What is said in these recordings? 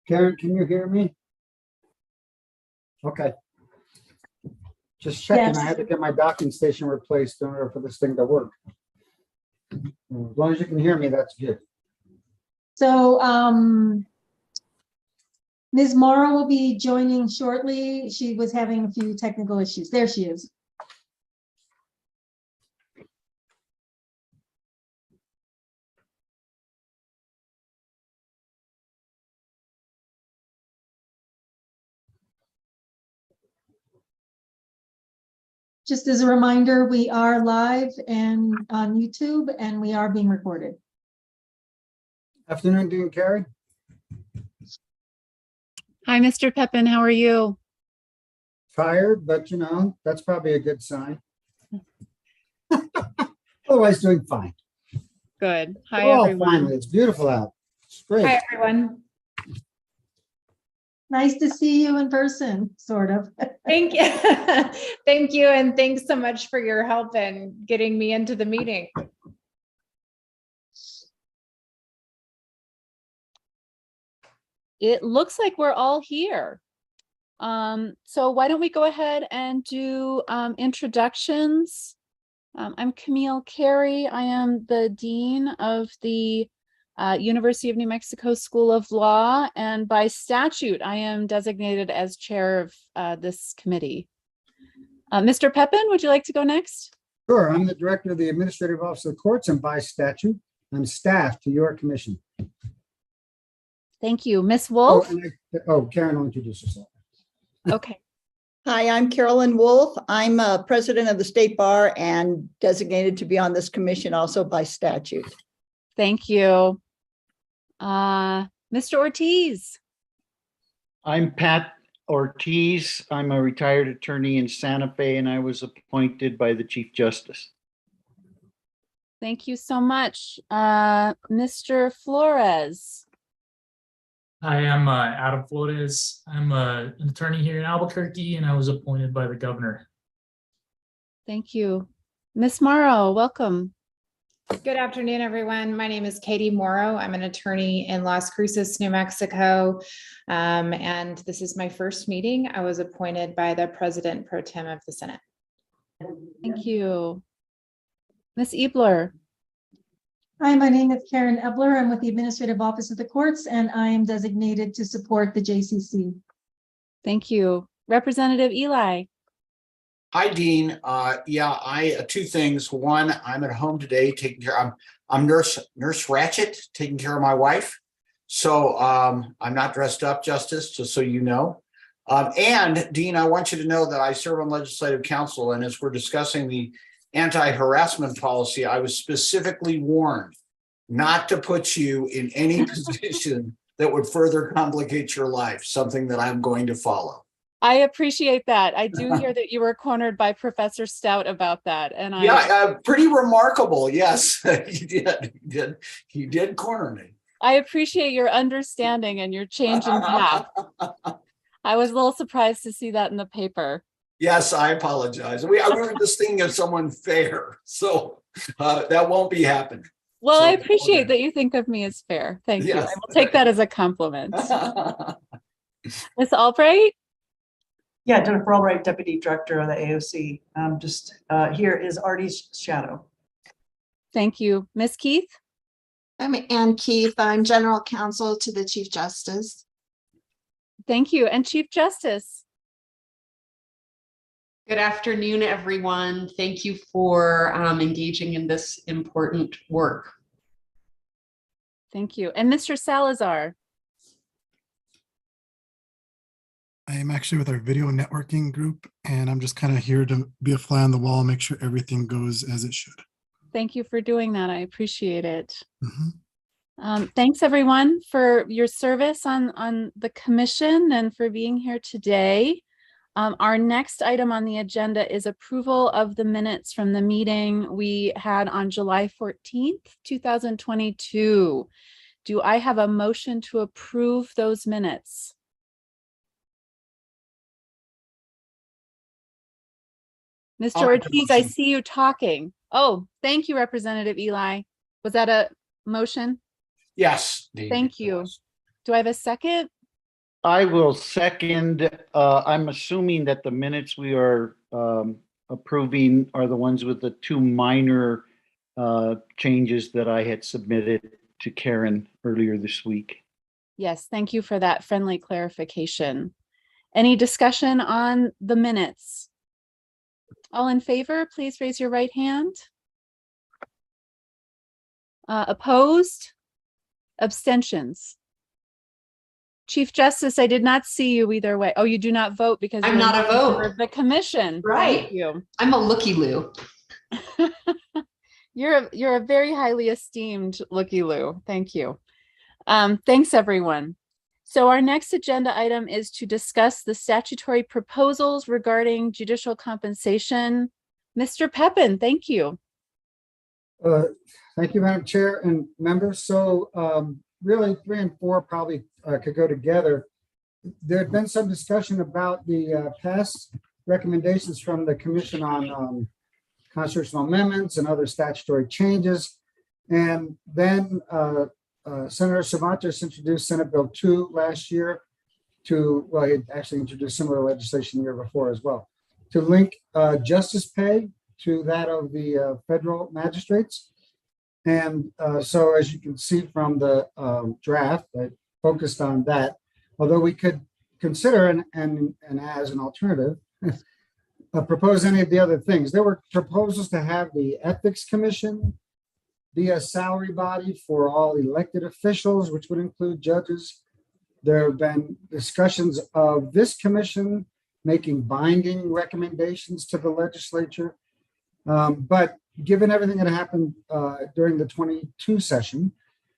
Karen, can you hear me? Okay. Just checking. Yes. I had to get my docking station replaced in order for this thing to work. As long as you can hear me, that's good. So Ms. Morrow will be joining shortly. She was having a few technical issues. There she is. Just as a reminder, we are live and on YouTube, and we are being recorded. Afternoon, Dean Carey. Hi, Mr. Pepin. How are you? Tired, but you know, that's probably a good sign. Otherwise, doing fine. Good. Hi, Oh, everyone. finally, it's beautiful out. It's great. Hi, everyone. Nice to see you in person, sort of. Thank you. Thank you. And thanks so much for your help in getting me into the meeting. It looks like we're all here. So why don't we go ahead and do introductions. I'm Camille Carey. I am the Dean of the University of New Mexico School of Law, and by statute, I am designated as chair of this committee. Mr. Pepin, would you like to go next? Sure, I'm the director of the Administrative Office of the Courts, and by statute, I'm staff to your commission. Thank you. Ms. Oh, Wolf? Karen will introduce herself. Okay. Hi, I'm Carolyn Wolf. I'm president of the State Bar and designated to be on this commission also by statute. Thank you. Mr. Ortiz? I'm Pat Ortiz. I'm a retired attorney in Santa Fe, and I was appointed by the Chief Justice. Thank you so much. Mr. Flores? Hi, I'm Adam Flores. I'm an attorney here in Albuquerque, and I was appointed by the governor. Thank you. Ms. Morrow, welcome. Good afternoon, everyone. My name is Katie Morrow. I'm an attorney in Las Cruces, New Mexico. And this is my first meeting. I was appointed by the President Pro Tem of the Senate. Thank you. Ms. Ebler? Hi, my name is Karen Ebler. I'm with the Administrative Office of the Courts, and I am designated to support the JCC. Thank you. Representative Eli? Hi, Dean. Two things. One, I'm at home today taking care. I'm Nurse Ratchet, taking care of my wife. So I'm not dressed up, Justice, just so you know. And Dean, I want you to know that I serve on Legislative Council, and as we're discussing the anti-harassment policy, I was specifically warned not to put you in any position that would further complicate your life, something that I'm going to follow. I appreciate that. I do hear that you were cornered by Professor Stout about that. And Pretty remarkable. Yes, he did corner me. I appreciate your understanding and your change in path. I was a little surprised to see that in the paper. Yes, I apologize. We were just thinking of someone fair, so that won't be happening. Well, So, I appreciate that you think of me as fair. Thank you. Yes. I will take that as a compliment. Ms. Albright? Yeah, Jennifer Albright, Deputy Director of the AOC. Here is Artie's shadow. Thank you. Ms. Keith? I'm Ann Keith. I'm General Counsel to the Chief Justice. Thank you. And Chief Justice? Good afternoon, everyone. Thank you for engaging in this important work. Thank you. And Mr. Salazar? I am actually with our video networking group, and I'm just kind of here to be a fly on the wall, make sure everything goes as it should. Thank you for doing that. I appreciate it. Thanks, everyone, for your service on the commission and for being here today. Our next item on the agenda is approval of the minutes from the meeting we had on July 14th, 2022. Do I have a motion to approve those minutes? Mr. I'll make the Ortiz, I motion. see you talking. Oh, thank you, Representative Eli. Was that a motion? Yes. Dean, Thank it you. was. Do I have a second? I will second. I'm assuming that the minutes we are approving are the ones with the two minor changes that I had submitted to Karen earlier this week. Yes, thank you for that friendly clarification. Any discussion on the minutes? All in favor, please raise your right hand. Opposed? Abstentions? Chief Justice, I did not see you either way. Oh, you do not vote because I'm you're not a member vote. of the commission. Right. Thank you. I'm a looky-loo. You're a very highly esteemed looky-loo. Thank you. Thanks, everyone. So our next agenda item is to discuss the statutory proposals regarding judicial compensation. Mr. Peppin, thank you. Thank you, Madam Chair and members. So really 3 and 4 probably could go together. There had been some discussion about the past recommendations from the Commission on constitutional amendments and other statutory changes. And then Senator Cervantes introduced Senate Bill 2 last year to, well, he actually introduced similar legislation the year before as well, to link justice pay to that of the federal magistrates. And so as you can see from the draft, I focused on that, although we could consider and as an alternative, propose any of the other things. There were proposals to have the Ethics Commission be a salary body for all elected officials, which would include judges. There have been discussions of this commission making binding recommendations to the legislature. But given everything that happened during the 22 session,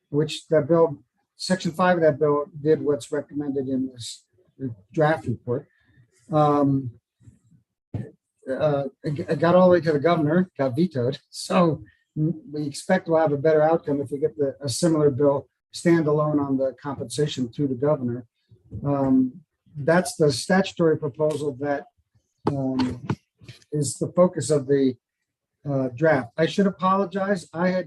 which that bill, section 5 of that bill did what's recommended in this draft report. It got all the way to the governor, got vetoed. So we expect we'll have a better outcome if we get a similar bill standalone on the compensation to the governor. That's the statutory proposal that is the focus of the draft. I should apologize. I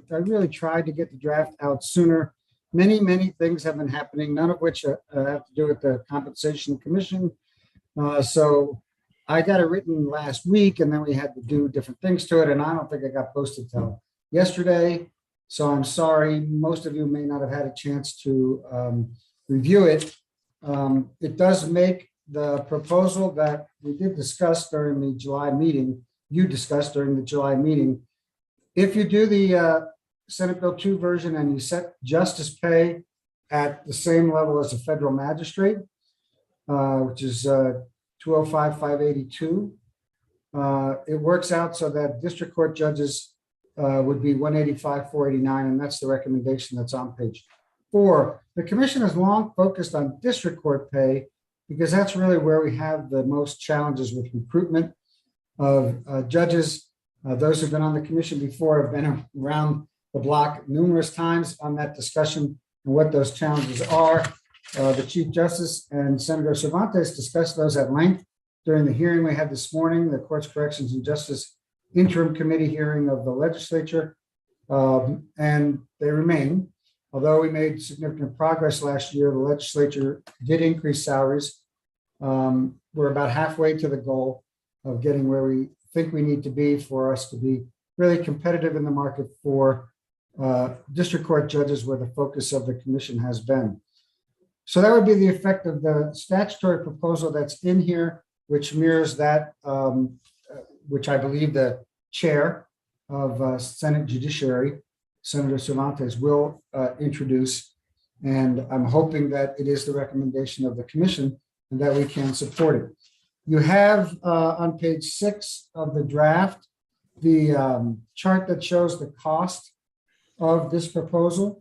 really tried to get the draft out sooner. Many things have been happening, none of which have to do with the Compensation Commission. So I got it written last week, and then we had to do different things to it, and I don't think it got posted till yesterday. So I'm sorry. Most of you may not have had a chance to review it. It does make the proposal that we did discuss during the July meeting, you discussed during the July meeting. If you do the Senate Bill 2 version and you set justice pay at the same level as a federal magistrate, which is 205,582, it works out so that district court judges would be 185,489, and that's the recommendation that's on page 4. The commission has long focused on district court pay because that's really where we have the most challenges with recruitment of judges. Those who've been on the commission before have been around the block numerous times on that discussion and what those challenges are. The Chief Justice and Senator Cervantes discussed those at length during the hearing we had this morning, the Courts, Corrections, and Justice Interim Committee hearing of the legislature, and they remain. Although we made significant progress last year, the legislature did increase salaries. We're about halfway to the goal of getting where we think we need to be for us to be really competitive in the market for district court judges, where the focus of the commission has been. So that would be the effect of the statutory proposal that's in here, which mirrors that, which I believe the chair of Senate Judiciary, Senator Cervantes, will introduce. And I'm hoping that it is the recommendation of the commission and that we can support it. You have on page 6 of the draft, the chart that shows the cost of this proposal.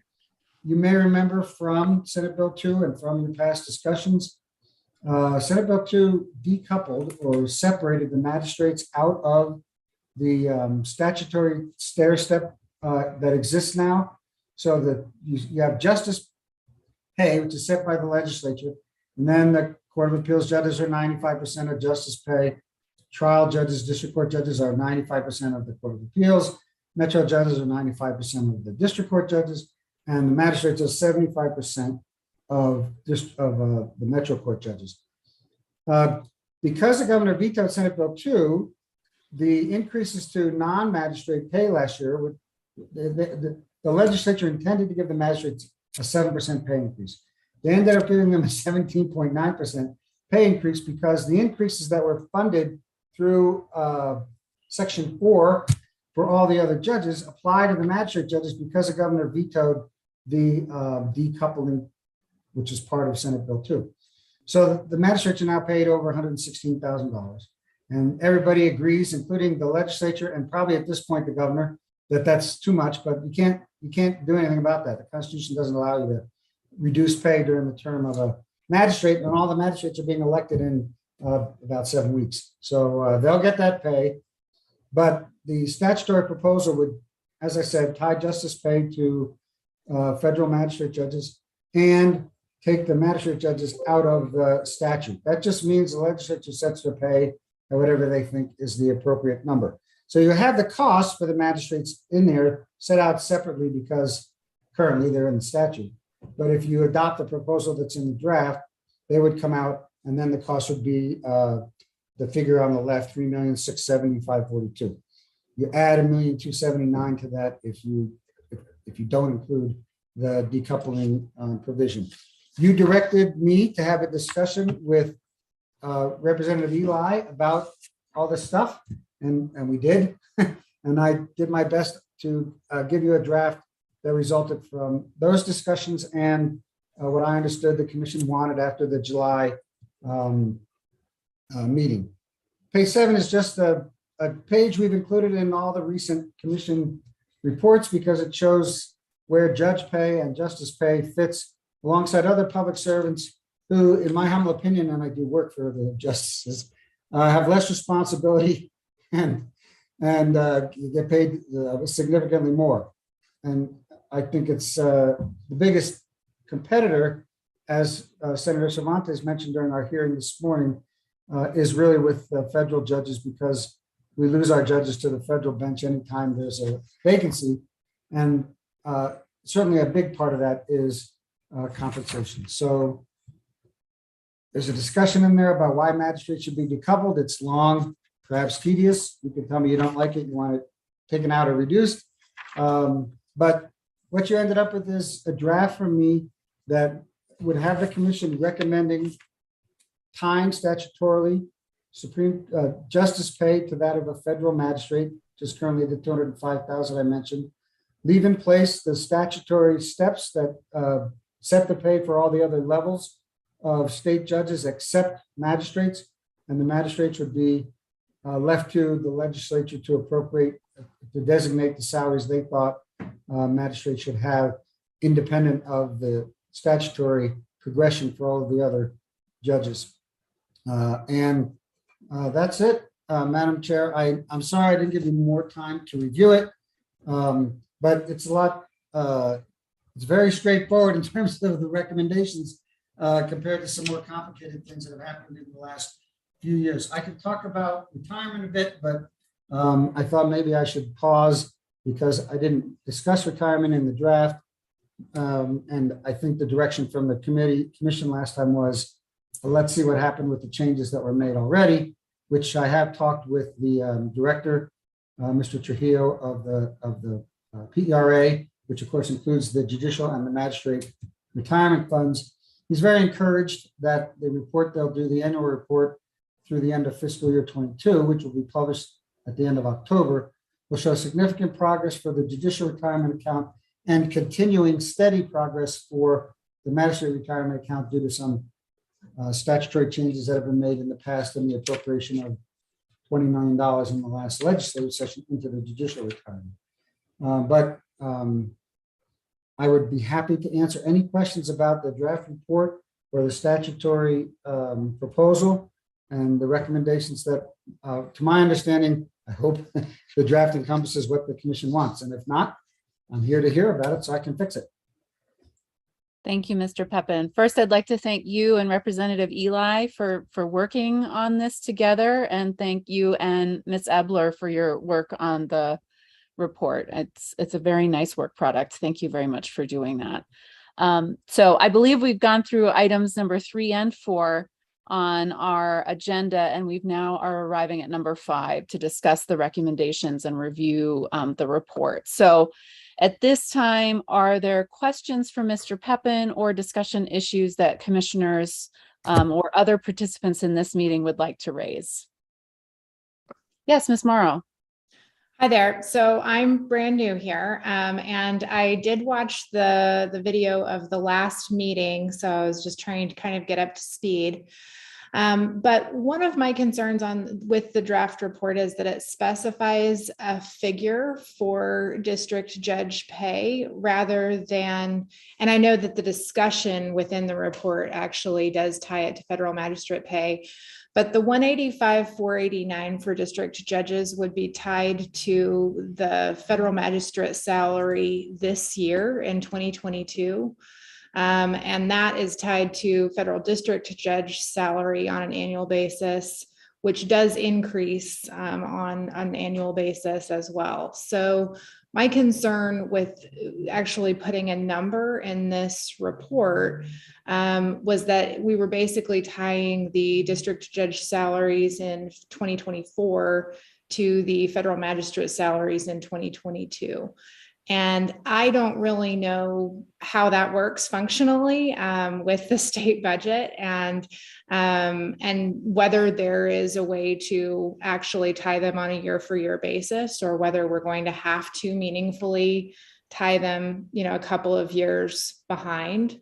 You may remember from Senate Bill 2 and from your past discussions, Senate Bill 2 decoupled or separated the magistrates out of the statutory stair step that exists now. So that you have justice pay, which is set by the legislature, and then the Court of Appeals judges are 95% of justice pay, trial judges, district court judges are 95% of the Court of Appeals. Metro judges are 95% of the district court judges, and the magistrates are 75% of the Metro Court judges. Because the governor vetoed Senate Bill 2, the increases to non-magistrate pay last year, the legislature intended to give the magistrates a 7% pay increase. They ended up giving them a 17.9% pay increase because the increases that were funded through Section 4 for all the other judges apply to the magistrate judges because the governor vetoed the decoupling, which is part of Senate Bill 2. So the magistrates are now paid over $116,000. And everybody agrees, including the legislature and probably at this point the governor, that that's too much, but you can't do anything about that. The Constitution doesn't allow you to reduce pay during the term of a magistrate, and all the magistrates are being elected in about 7 weeks. So they'll get that pay, but the statutory proposal would, as I said, tie justice pay to federal magistrate judges and take the magistrate judges out of the statute. That just means the legislature sets their pay at whatever they think is the appropriate number. So you have the costs for the magistrates in there set out separately because currently they're in the statute. But if you adopt the proposal that's in the draft, they would come out, and then the cost would be the figure on the left, $3,670,542. You add $1,279,000 to that if you don't include the decoupling provision. You directed me to have a discussion with Representative Eli about all this stuff, and we did. And I did my best to give you a draft that resulted from those discussions and what I understood the commission wanted after the July meeting. Page 7 is just a page we've included in all the recent commission reports because it shows where judge pay and justice pay fits alongside other public servants who, in my humble opinion, and I do work for the justices, have less responsibility and get paid significantly more. And I think it's the biggest competitor, as Senator Cervantes mentioned during our hearing this morning, is really with federal judges because we lose our judges to the federal bench anytime there's a vacancy. And certainly a big part of that is compensation. So there's a discussion in there about why magistrates should be decoupled. It's long, perhaps tedious. You can tell me you don't like it, you want it taken out or reduced. But what you ended up with is a draft from me that would have the commission recommending tying statutorily Supreme justice pay to that of a federal magistrate, which is currently the $205,000 I mentioned. Leave in place the statutory steps that set the pay for all the other levels of state judges except magistrates, and the magistrates would be left to the legislature to appropriate, to designate the salaries they thought magistrates should have, independent of the statutory progression for all of the other judges. That's it, Madam Chair. I'm sorry I didn't give you more time to review it, but it's a lot. It's very straightforward in terms of the recommendations compared to some more complicated things that have happened in the last few years. I could talk about retirement a bit, but I thought maybe I should pause because I didn't discuss retirement in the draft. And I think the direction from the commission last time was, let's see what happened with the changes that were made already, which I have talked with the director, Mr. Trujillo of the PERA, which of course includes the judicial and the magistrate retirement funds. He's very encouraged that the report they'll do, the annual report through the end of fiscal year 22, which will be published at the end of October, will show significant progress for the judicial retirement account and continuing steady progress for the magistrate retirement account due to some statutory changes that have been made in the past and the appropriation of $20 million in the last legislative session into the judicial retirement. But I would be happy to answer any questions about the draft report or the statutory proposal and the recommendations that, to my understanding, I hope the draft encompasses what the commission wants. And if not, I'm here to hear about it so I can fix it. Thank you, Mr. Peppin. First, I'd like to thank you and Representative Eli for working on this together, and thank you and Ms. Ebler for your work on the report. It's a very nice work product. Thank you very much for doing that. So I believe we've gone through items number 3 and 4 on our agenda, and we've now are arriving at number 5 to discuss the recommendations and review the report. So at this time, are there questions for Mr. Peppin or discussion issues that commissioners or other participants in this meeting would like to raise? Yes, Ms. Morrow. Hi there. So I'm brand new here, and I did watch the video of the last meeting. So I was just trying to kind of get up to speed. But one of my concerns with the draft report is that it specifies a figure for district judge pay rather than, and I know that the discussion within the report actually does tie it to federal magistrate pay, but the 185,489 for district judges would be tied to the federal magistrate salary this year in 2022. And that is tied to federal district judge salary on an annual basis, which does increase on an annual basis as well. So my concern with actually putting a number in this report was that we were basically tying the district judge salaries in 2024 to the federal magistrate salaries in 2022. And I don't really know how that works functionally with the state budget, and whether there is a way to actually tie them on a year-for-year basis, or whether we're going to have to meaningfully tie them, a couple of years behind.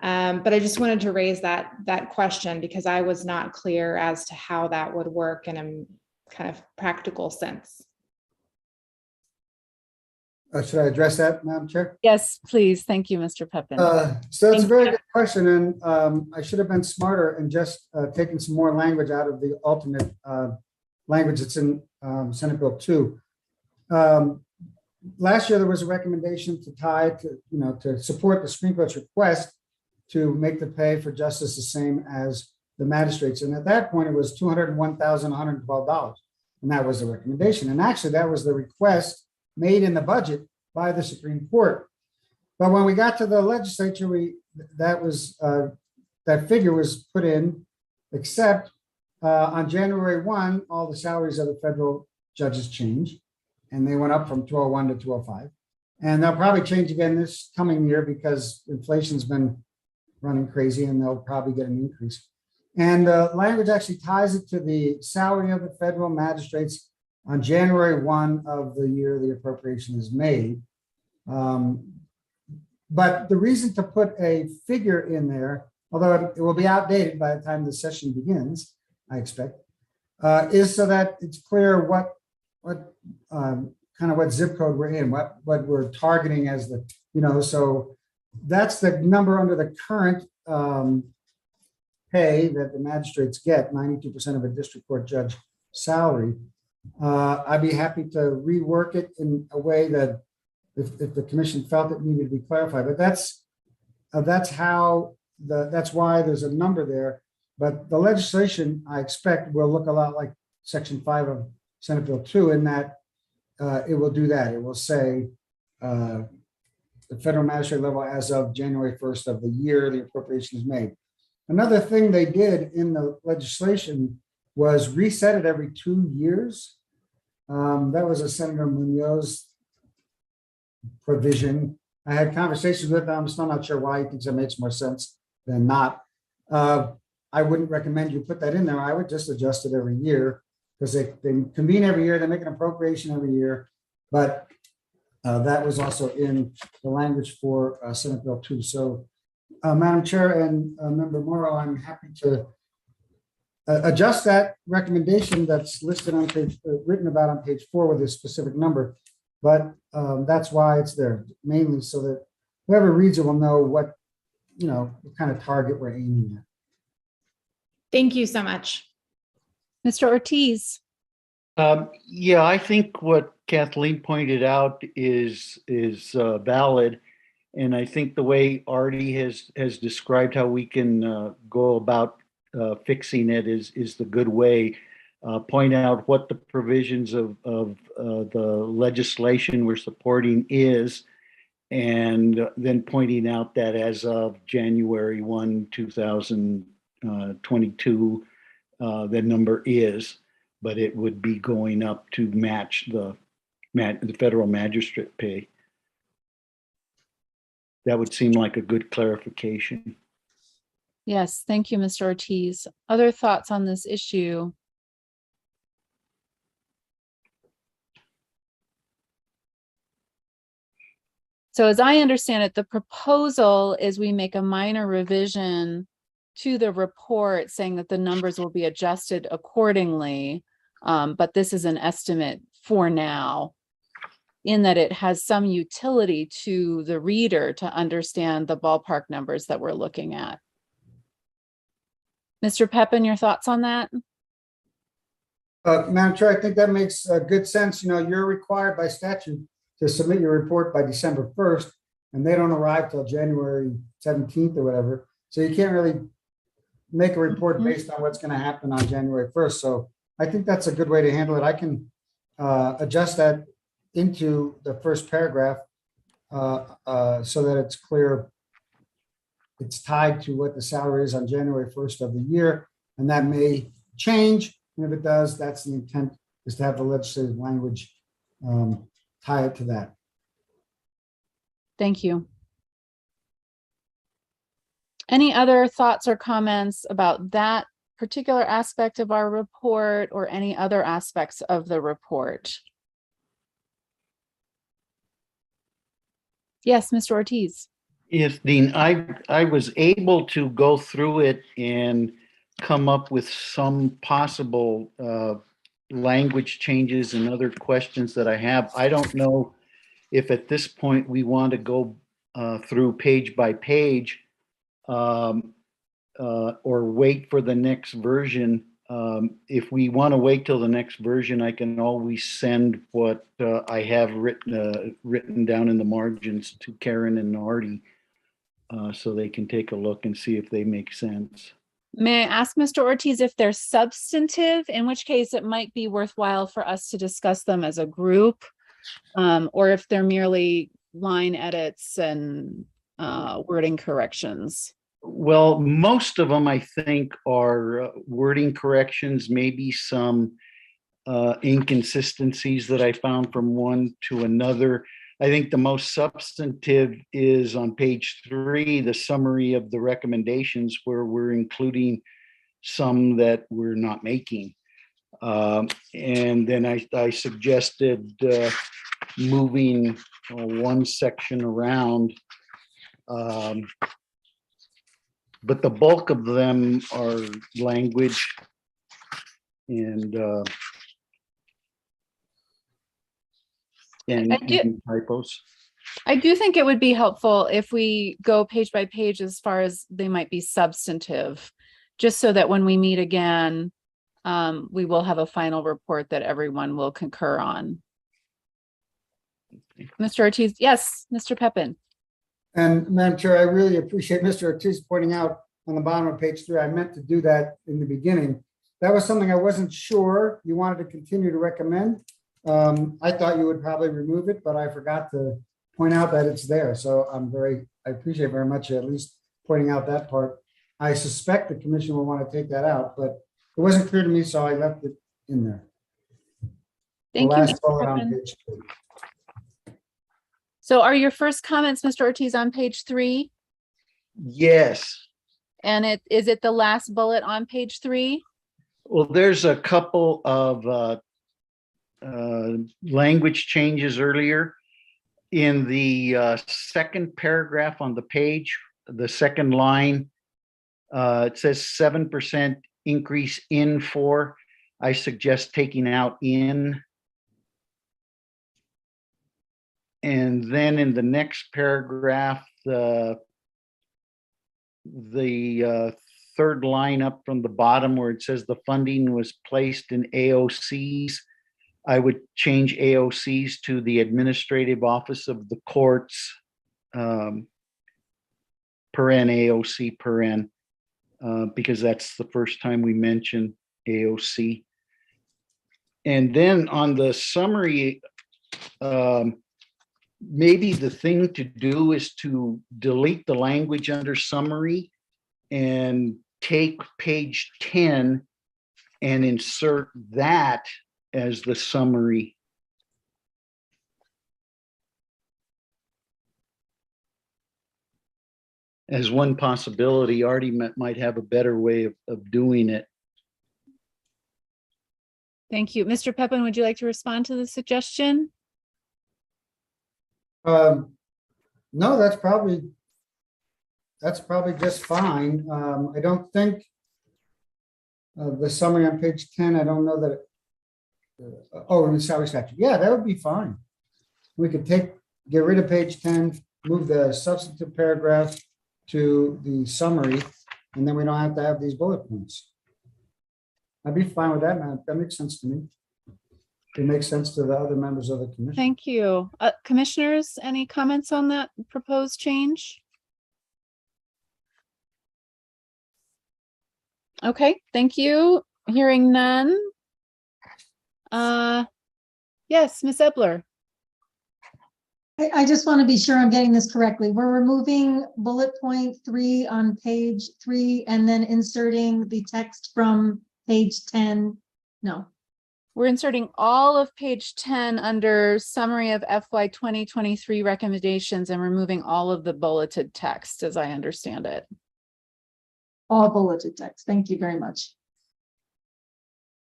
But I just wanted to raise that question because I was not clear as to how that would work in a kind of practical sense. Should I address that, Madam Chair? Yes, please. Thank you, Mr. Peppin. So it's a very good question, and I should have been smarter and just taken some more language out of the alternate language that's in Senate Bill 2. Last year, there was a recommendation to tie to, to support the Supreme Court's request to make the pay for justice the same as the magistrates. And at that point, it was $201,112. And that was the recommendation. And actually, that was the request made in the budget by the Supreme Court. But when we got to the legislature, that figure was put in, except on January 1, all the salaries of the federal judges changed, and they went up from 201 to 205. And they'll probably change again this coming year because inflation's been running crazy, and they'll probably get an increase. And the language actually ties it to the salary of the federal magistrates on January 1 of the year the appropriation is made. But the reason to put a figure in there, although it will be outdated by the time the session begins, I expect, is so that it's clear what zip code we're in, what we're targeting as the, so that's the number under the current pay that the magistrates get, 92% of a district court judge salary. I'd be happy to rework it in a way that if the commission felt it needed to be clarified, but that's why there's a number there. But the legislation, I expect, will look a lot like Section 5 of Senate Bill 2 in that it will do that. It will say the federal magistrate level as of January 1st of the year the appropriation is made. Another thing they did in the legislation was reset it every 2 years. That was a Senator Munoz provision. I had conversations with them. I'm still not sure why. He thinks it makes more sense than not. I wouldn't recommend you put that in there. I would just adjust it every year because they convene every year. They make an appropriation every year. But that was also in the language for Senate Bill 2. So, Madam Chair and Member Morrow, I'm happy to adjust that recommendation that's listed on page, written about on page 4 with a specific number, but that's why it's there, mainly so that whoever reads it will know what kind of target we're aiming at. Thank you so much. Mr. Ortiz. Yeah, I think what Kathleen pointed out is valid. And I think the way Artie has described how we can go about fixing it is the good way. Point out what the provisions of the legislation we're supporting is, and then pointing out that as of January 1, 2022, the number is, but it would be going up to match the federal magistrate pay. That would seem like a good clarification. Yes, thank you, Mr. Ortiz. Other thoughts on this issue? So as I understand it, the proposal is we make a minor revision to the report saying that the numbers will be adjusted accordingly. But this is an estimate for now, in that it has some utility to the reader to understand the ballpark numbers that we're looking at. Mr. Peppin, your thoughts on that? Madam Chair, I think that makes good sense. You know, you're required by statute to submit your report by December 1st, and they don't arrive till January 17th or whatever. So you can't really make a report based on what's going to happen on January 1st. So I think that's a good way to handle it. I can adjust that into the first paragraph so that it's clear. It's tied to what the salary is on January 1st of the year, and that may change. And if it does, that's the intent, is to have the legislative language tie it to that. Thank you. Any other thoughts or comments about that particular aspect of our report or any other aspects of the report? Yes, Mr. Ortiz. Yes, Dean, I was able to go through it and come up with some possible language changes and other questions that I have. I don't know if at this point we want to go through page by page or wait for the next version. If we want to wait till the next version, I can always send what I have written down in the margins to Karen and Artie so they can take a look and see if they make sense. May I ask Mr. Ortiz if they're substantive, in which case it might be worthwhile for us to discuss them as a group, or if they're merely line edits and wording corrections? Well, most of them, I think, are wording corrections, maybe some inconsistencies that I found from one to another. I think the most substantive is on page 3, the summary of the recommendations, where we're including some that we're not making. And then I suggested moving one section around. But the bulk of them are language and typos. I do think it would be helpful if we go page by page as far as they might be substantive, just so that when we meet again, we will have a final report that everyone will concur on. Mr. Ortiz, yes, Mr. Peppin. And Madam Chair, I really appreciate Mr. Ortiz pointing out on the bottom of page 3. I meant to do that in the beginning. That was something I wasn't sure you wanted to continue to recommend. I thought you would probably remove it, but I forgot to point out that it's there. So I appreciate very much at least pointing out that part. I suspect the commission will want to take that out, but it wasn't clear to me, so I left it in there. Thank you, Mr. bullet on Peppin. page 3. So are your first comments, Mr. Ortiz, on page 3? Yes. And is it the last bullet on page 3? Well, there's a couple of language changes earlier. In the second paragraph on the page, the second line, it says 7% increase in for. I suggest taking out in. And then in the next paragraph, the third line up from the bottom where it says the funding was placed in AOCs, I would change AOCs to the Administrative Office of the Courts paren AOC paren, because that's the first time we mention AOC. And then on the summary, maybe the thing to do is to delete the language under summary and take page 10 and insert that as the summary. As one possibility. Artie might have a better way of doing it. Thank you. Mr. Peppin, would you like to respond to the suggestion? No, that's probably just fine. I don't think the summary on page 10, I don't know that. In the salary statute. Yeah, that would be fine. We could get rid of page 10, move the substantive paragraph to the summary, and then we don't have to have these bullet points. I'd be fine with that, man. That makes sense to me. It makes sense to the other members of the commission. Thank you. Commissioners, any comments on that proposed change? Okay, thank you. Hearing none. Yes, Ms. Ebler. I just want to be sure I'm getting this correctly. We're removing bullet point 3 on page 3 and then inserting the text from page 10. No. We're inserting all of page 10 under summary of FY 2023 recommendations and removing all of the bulleted text, as I understand it. All bulleted text. Thank you very much.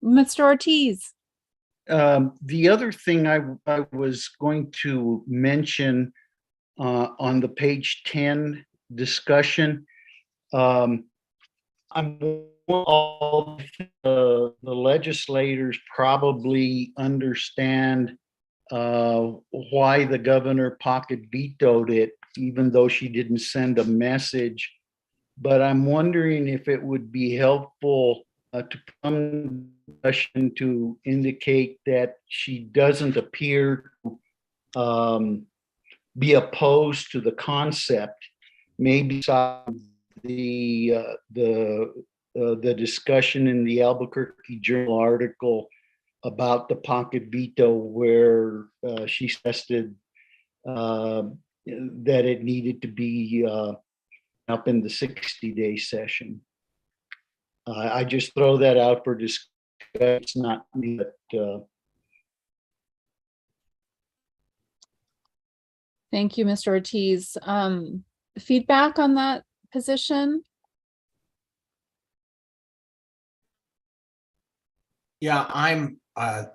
Mr. Ortiz. The other thing I was going to mention on the page 10 discussion, I'm all the legislators probably understand why the governor pocket vetoed it, even though she didn't send a message. But I'm wondering if it would be helpful to come to indicate that she doesn't appear to be opposed to the concept. Maybe the discussion in the Albuquerque Journal article about the pocket veto, where she suggested that it needed to be up in the 60-day session. I just throw that out for discussion. It's not me, but Thank you, Mr. Ortiz. Feedback on that position? Yeah,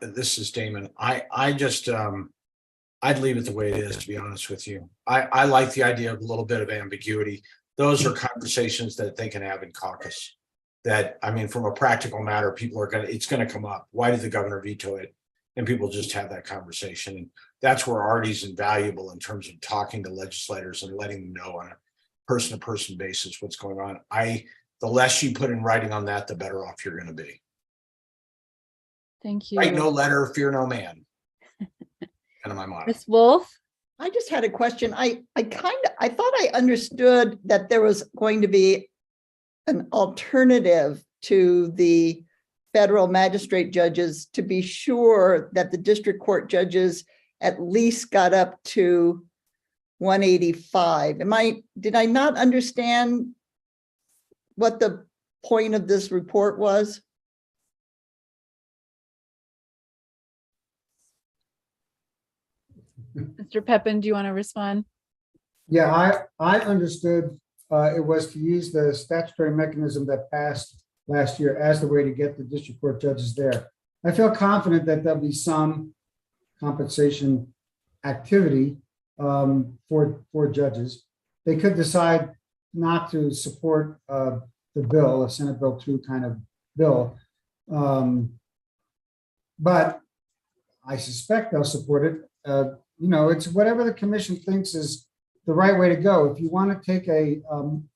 this is Damon. I just, I'd leave it the way it is, to be honest with you. I like the idea of a little bit of ambiguity. Those are conversations that they can have in caucus. That, I mean, from a practical matter, it's gonna come up. Why did the governor veto it? And people just have that conversation. And that's where Artie's invaluable in terms of talking to legislators and letting them know on a person-to-person basis what's going on. The less you put in writing on that, the better off you're gonna be. Thank you. Write no letter, fear no man. Kind of my motto. Ms. Wolf? I just had a question. I thought I understood that there was going to be an alternative to the federal magistrate judges to be sure that the district court judges at least got up to 185. Did I not understand what the point of this report was? Mr. Peppin, do you want to respond? Yeah, I understood it was to use the statutory mechanism that passed last year as the way to get the district court judges there. I feel confident that there'll be some compensation activity for judges. They could decide not to support the bill, a Senate Bill 2 kind of bill. But I suspect they'll support it. It's whatever the commission thinks is the right way to go. If you want to take a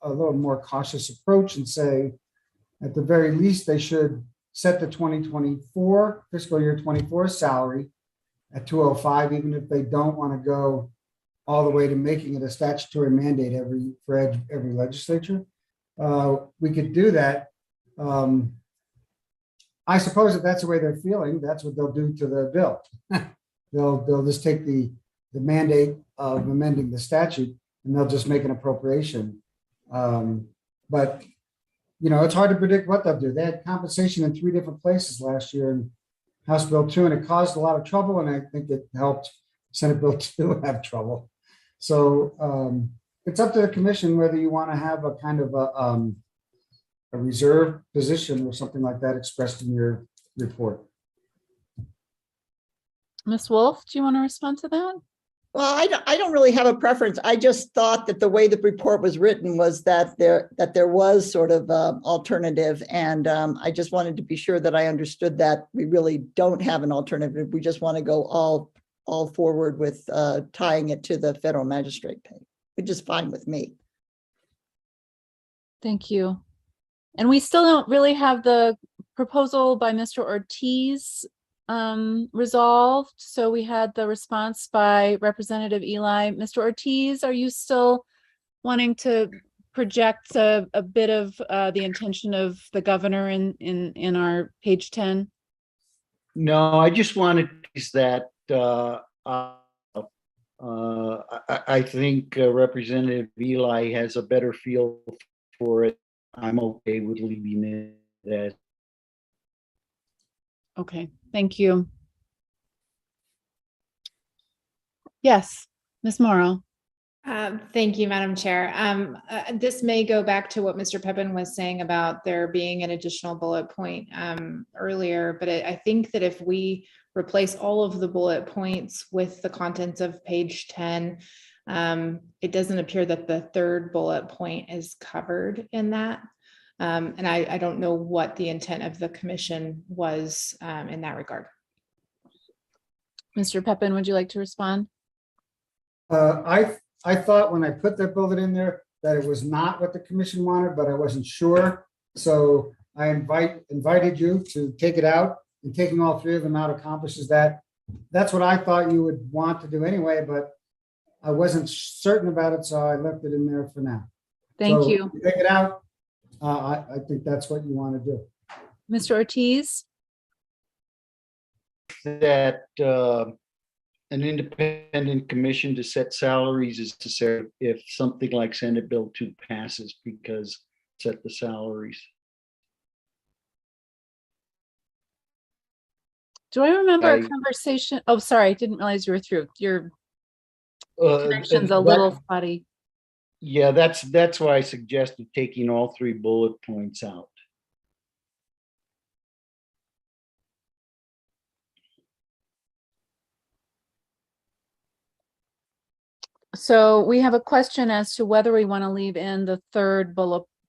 little more cautious approach and say, at the very least, they should set the 2024 fiscal year 24 salary at 205, even if they don't want to go all the way to making it a statutory mandate for every legislature. We could do that. I suppose if that's the way they're feeling, that's what they'll do to the bill. They'll just take the mandate of amending the statute and they'll just make an appropriation. But it's hard to predict what they'll do. They had compensation in 3 different places last year in House Bill 2, and it caused a lot of trouble. And I think it helped Senate Bill 2 have trouble. So it's up to the commission whether you want to have a kind of a reserve position or something like that expressed in your report. Ms. Wolf, do you want to respond to that? Well, I don't really have a preference. I just thought that the way the report was written was that there was sort of alternative, and I just wanted to be sure that I understood that we really don't have an alternative. We just want to go all forward with tying it to the federal magistrate pay, which is fine with me. Thank you. And we still don't really have the proposal by Mr. Ortiz resolved. So we had the response by Representative Eli. Mr. Ortiz, are you still wanting to project a bit of the intention of the governor in our page 10? No, I just wanted to say that I think Representative Eli has a better feel for it. I'm okay with leaving it as. Okay, thank you. Yes, Ms. Morrow. Thank you, Madam Chair. This may go back to what Mr. Pepin was saying about there being an additional bullet point earlier, but I think that if we replace all of the bullet points with the contents of page 10, it doesn't appear that the 3rd bullet point is covered in that. And I don't know what the intent of the commission was in that regard. Mr. Pepin, would you like to respond? I thought when I put that bullet in there that it was not what the commission wanted, but I wasn't sure. So I invited you to take it out, and taking all 3 of them out accomplishes that. That's what I thought you would want to do anyway, but I wasn't certain about it, so I left it in there for now. Thank So you. take it out. I think that's what you want to do. Mr. Ortiz? That an independent commission to set salaries is necessary if something like Senate Bill 2 passes, because set the salaries. Do I remember a conversation? Oh, sorry, I didn't realize you were through. Your connection's a little spotty. Yeah, that's why I suggested taking all 3 bullet points out. So we have a question as to whether we want to leave in the 3rd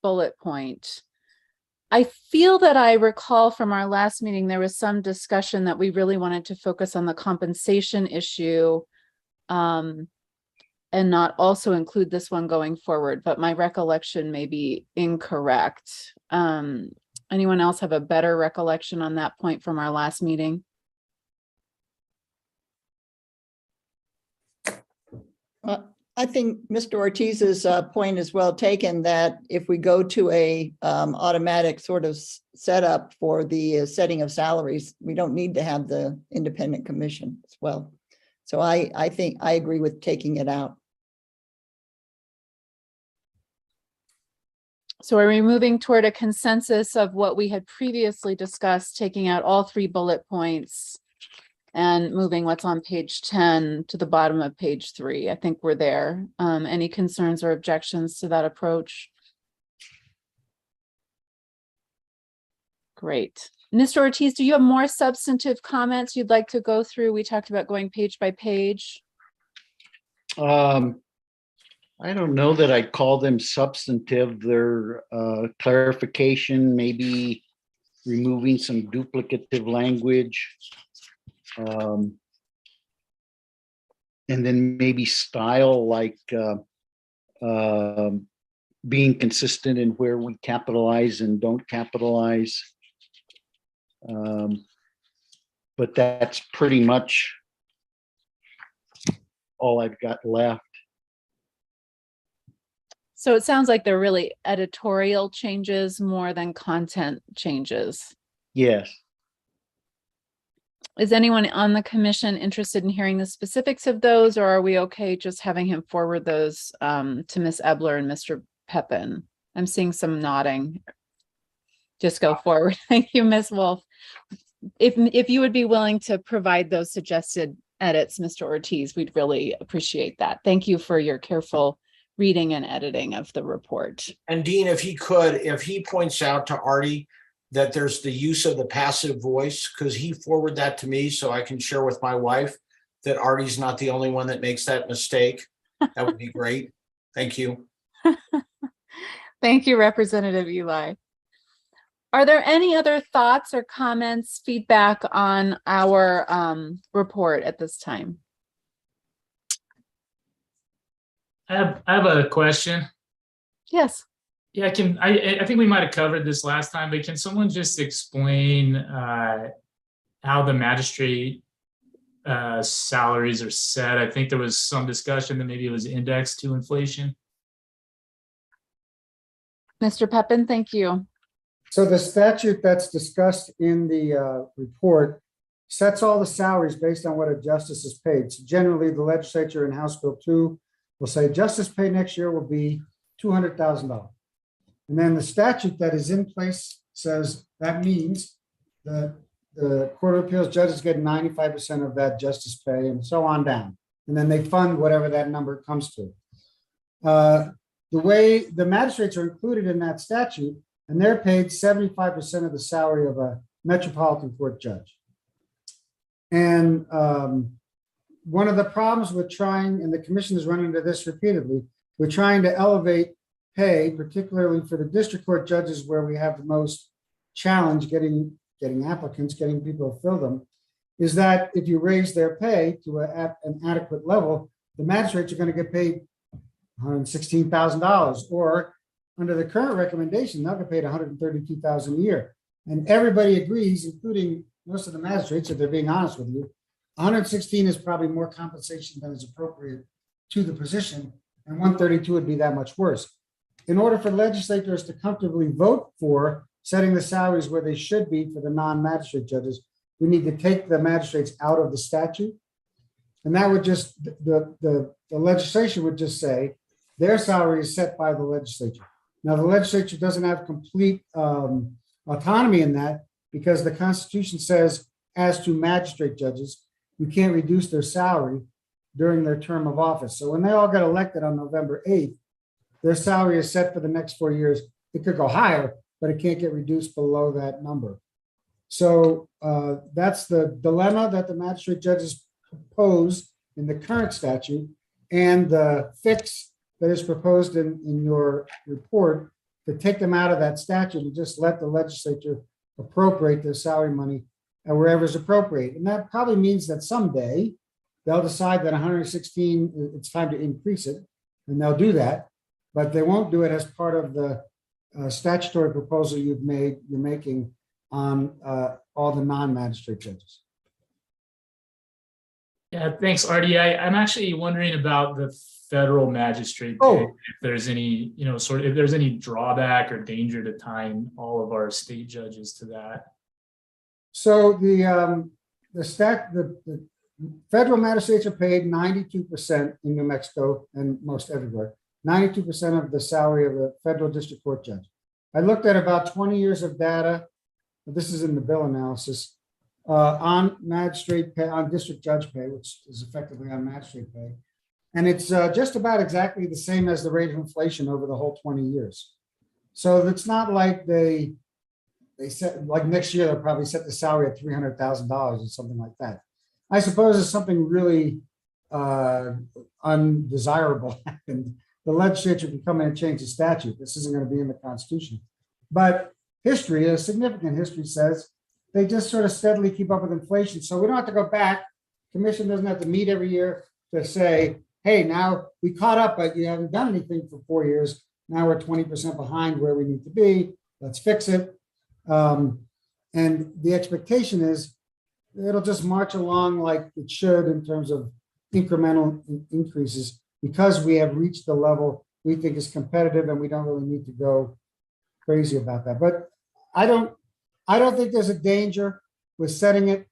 bullet point. I feel that I recall from our last meeting, there was some discussion that we really wanted to focus on the compensation issue and not also include this one going forward, but my recollection may be incorrect. Anyone else have a better recollection on that point from our last meeting? I think Mr. Ortiz's point is well taken, that if we go to a automatic sort of setup for the setting of salaries, we don't need to have the independent commission as well. So I think I agree with taking it out. So are we moving toward a consensus of what we had previously discussed, taking out all 3 bullet points and moving what's on page 10 to the bottom of page 3? I think we're there. Any concerns or objections to that approach? Great. Mr. Ortiz, do you have more substantive comments you'd like to go through? We talked about going page by page. I don't know that I'd call them substantive. They're clarification, maybe removing some duplicative language. And then maybe style, like being consistent in where we capitalize and don't capitalize. But that's pretty much all I've got left. So it sounds like they're really editorial changes more than content changes. Yes. Is anyone on the commission interested in hearing the specifics of those, or are we okay just having him forward those to Ms. Ebler and Mr. Pepin? I'm seeing some nodding. Just go forward. Thank you, Ms. Wolf. If you would be willing to provide those suggested edits, Mr. Ortiz, we'd really appreciate that. Thank you for your careful reading and editing of the report. And Dean, if he points out to Artie that there's the use of the passive voice, because he forwarded that to me so I can share with my wife that Artie's not the only one that makes that mistake. That would be great. Thank you. Thank you, Representative Eli. Are there any other thoughts or comments, feedback on our report at this time? I have a question. Yes. Yeah, I think we might have covered this last time, but can someone just explain how the magistrate salaries are set? I think there was some discussion that maybe it was indexed to inflation. Mr. Pepin, thank you. So the statute that's discussed in the report sets all the salaries based on what a justice is paid. So generally, the legislature in House Bill 2 will say justice pay next year will be $200,000. And then the statute that is in place says that means that the Court of Appeals judges get 95% of that justice pay and so on down. And then they fund whatever that number comes to. The way the magistrates are included in that statute, and they're paid 75% of the salary of a Metropolitan Court judge. And one of the problems with trying, and the commission has run into this repeatedly, we're trying to elevate pay, particularly for the district court judges where we have the most challenge getting applicants, getting people to fill them, is that if you raise their pay to an adequate level, the magistrates are going to get paid $116,000, or under the current recommendation, they'll get paid $132,000 a year. And everybody agrees, including most of the magistrates, if they're being honest with you, 116 is probably more compensation than is appropriate to the position, and 132 would be that much worse. In order for legislators to comfortably vote for setting the salaries where they should be for the non-magistrate judges, we need to take the magistrates out of the statute. And that would just, the legislation would just say their salary is set by the legislature. Now, the legislature doesn't have complete autonomy in that, because the Constitution says, as to magistrate judges, you can't reduce their salary during their term of office. So when they all get elected on November 8th, their salary is set for the next 4 years. It could go higher, but it can't get reduced below that number. So that's the dilemma that the magistrate judges propose in the current statute, and the fix that is proposed in your report to take them out of that statute and just let the legislature appropriate their salary money wherever is appropriate. And that probably means that someday they'll decide that 116, it's time to increase it, and they'll do that, but they won't do it as part of the statutory proposal you're making on all the non-magistrate judges. Yeah, thanks, Artie. I'm actually wondering about the federal magistrate pay, if there's any, if there's any drawback or danger to tying all of our state judges to that. So the federal magistrates are paid 92% in New Mexico and most everywhere, 92% of the salary of a federal district court judge. I looked at about 20 years of data. This is in the bill analysis on magistrate pay, on district judge pay, which is effectively on magistrate pay. And it's just about exactly the same as the rate of inflation over the whole 20 years. So it's not like they set, like next year, they'll probably set the salary at $300,000 or something like that. I suppose if something really undesirable happened, the legislature can come in and change the statute. This isn't going to be in the Constitution. But history, a significant history, says they just sort of steadily keep up with inflation. So we don't have to go back. Commission doesn't have to meet every year to say, hey, now we caught up, but you haven't done anything for 4 years. Now we're 20% behind where we need to be. Let's fix it. And the expectation is it'll just march along like it should in terms of incremental increases because we have reached the level we think is competitive and we don't really need to go crazy about that. But I don't think there's a danger with setting it,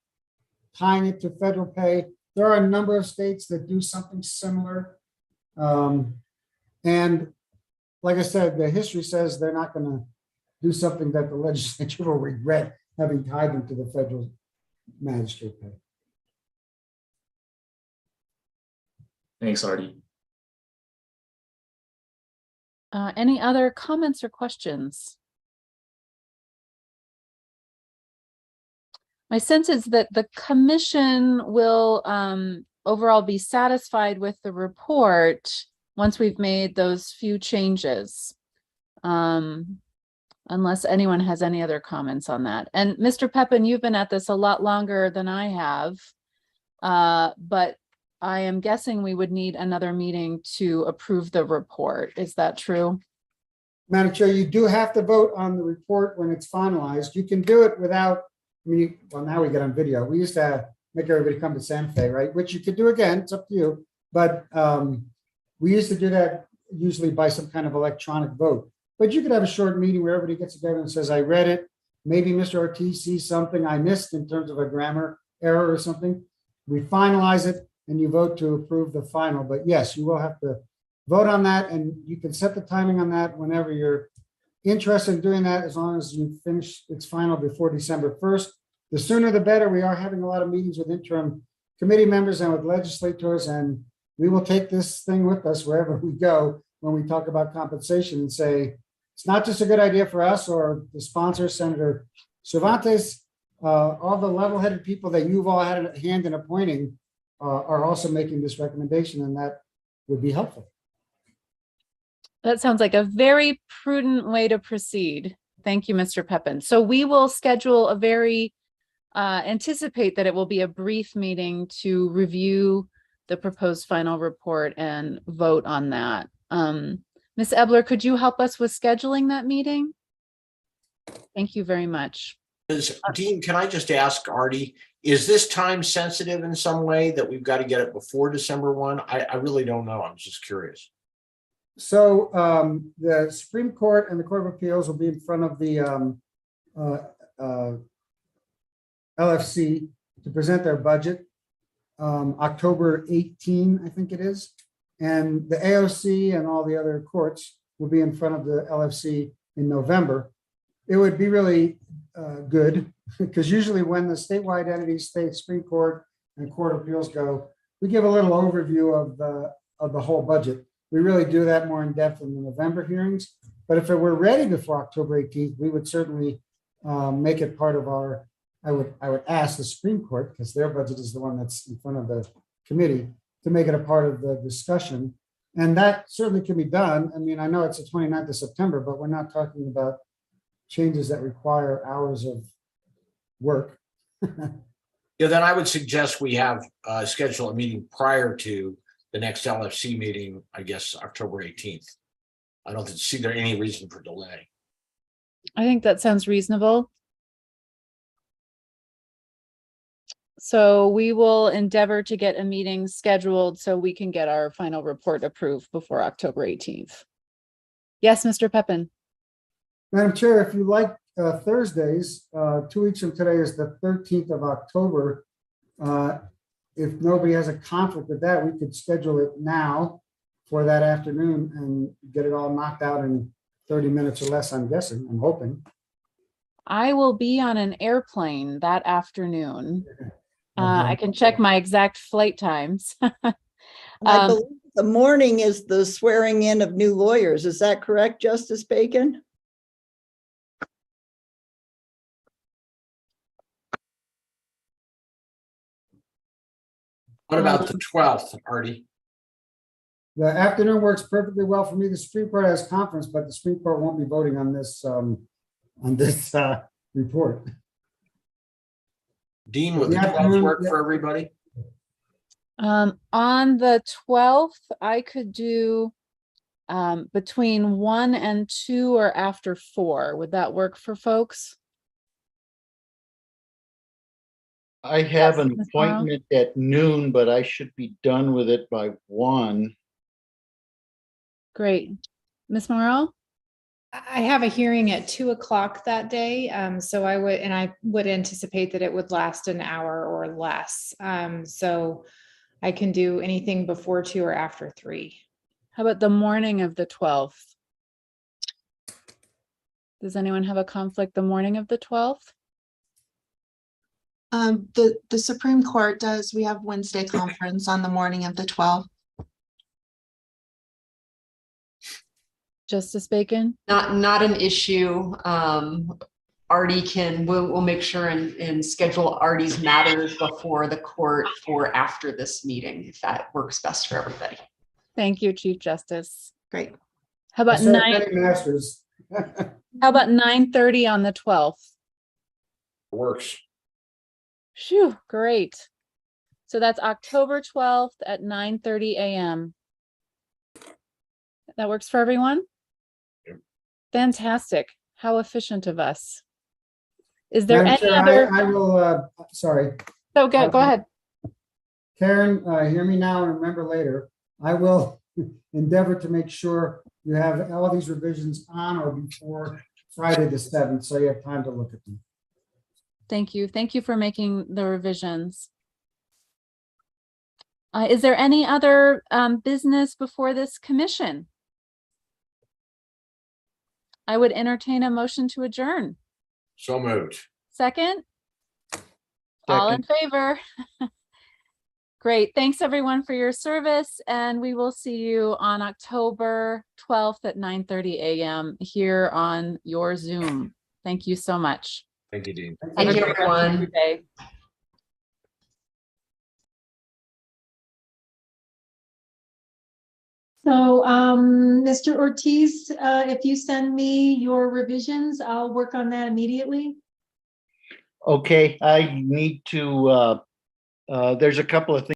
tying it to federal pay. There are a number of states that do something similar. And like I said, the history says they're not going to do something that the legislature will regret having tied them to the federal magistrate pay. Thanks, Artie. Any other comments or questions? My sense is that the commission will overall be satisfied with the report once we've made those few changes. Unless anyone has any other comments on that. And Mr. Pepin, you've been at this a lot longer than I have, but I am guessing we would need another meeting to approve the report. Is that true? Madam Chair, you do have to vote on the report when it's finalized. You can do it without, well, now we get on video. We used to make everybody come to Santa Fe, right? Which you could do again, it's up to you. But we used to do that usually by some kind of electronic vote. But you could have a short meeting where everybody gets together and says, I read it. Maybe Mr. Ortiz sees something I missed in terms of a grammar error or something. We finalize it and you vote to approve the final. But yes, you will have to vote on that, and you can set the timing on that whenever you're interested in doing that, as long as you finish its final before December 1st. The sooner the better. We are having a lot of meetings with interim committee members and with legislators, and we will take this thing with us wherever we go when we talk about compensation and say, it's not just a good idea for us or the sponsor, Senator Cervantes, all the level-headed people that you've all had a hand in appointing are also making this recommendation, and that would be helpful. That sounds like a very prudent way to proceed. Thank you, Mr. Pepin. So we will schedule a very, anticipate that it will be a brief meeting to review the proposed final report and vote on that. Ms. Ebler, could you help us with scheduling that meeting? Thank you very much. Dean, can I just ask Artie, is this time sensitive in some way that we've got to get it before December 1? I really don't know. I'm just curious. So the Supreme Court and the Court of Appeals will be in front of the LFC to present their budget October 18, I think it is. And the AOC and all the other courts will be in front of the LFC in November. It would be really good, because usually when the statewide entities, state Supreme Court and Court of Appeals go, we give a little overview of the whole budget. We really do that more in depth in the November hearings. But if it were ready before October 18th, we would certainly make it part of our, I would ask the Supreme Court, because their budget is the one that's in front of the committee, to make it a part of the discussion. And that certainly can be done. I mean, I know it's the 29th of September, but we're not talking about changes that require hours of work. Yeah, then I would suggest we have schedule a meeting prior to the next LFC meeting, I guess, October 18th. I don't see there any reason for delay. I think that sounds reasonable. So we will endeavor to get a meeting scheduled so we can get our final report approved before October 18th. Yes, Mr. Pepin. Madam Chair, if you like Thursdays, 2 weeks from today is the 13th of October. If nobody has a conflict with that, we could schedule it now for that afternoon and get it all knocked out in 30 minutes or less, I'm guessing, I'm hoping. I will be on an airplane that afternoon. I can check my exact flight times. I believe the morning is the swearing in of new lawyers. Is that correct, Justice Bacon? What about the 12th, Artie? The afternoon works perfectly well for me. The Supreme Court has conference, but the Supreme Court won't be voting on this report. Dean, would the 12th work for everybody? On the 12th, I could do between 1 and 2 or after 4. Would that work for folks? I have Yes, an Ms. Morrow? appointment at noon, but I should be done with it by 1. Great. Ms. Morrow? I have a hearing at 2 o'clock that day, so I would anticipate that it would last an hour or less. So I can do anything before 2 or after 3. How about the morning of the 12th? Does anyone have a conflict the morning of the 12th? The Supreme Court does. We have Wednesday conference on the morning of the 12th. Justice Bacon? Not an issue. Artie we'll make sure and schedule Artie's matters before the court for after this meeting, if that works best for everybody. Thank you, Chief Justice. Great. How about Instead of 9? petty masters. How about 9:30 on the 12th? Works. Phew, great. So that's October 12th at 9:30 a.m. That works for everyone? Yep. Fantastic. How efficient of us. Is there Madam any Chair, other? I will, sorry, So go ahead. Karen, hear me now and remember later. I will endeavor to make sure you have all these revisions on or before Friday the 7th, so you have time to look at them. Thank you. Thank you for making the revisions. Is there any other business before this commission? I would entertain a motion to adjourn. So moved. Second? All in favor? Great. Thanks everyone for your service, and we will see you on October 12th at 9:30 a.m. here on your Zoom. Thank you so much. Thank you, Dean. Thank Have a you, great rest of everyone. your day. So, Mr. Ortiz, if you send me your revisions, I'll work on that immediately. Okay, I need to, there's a couple of things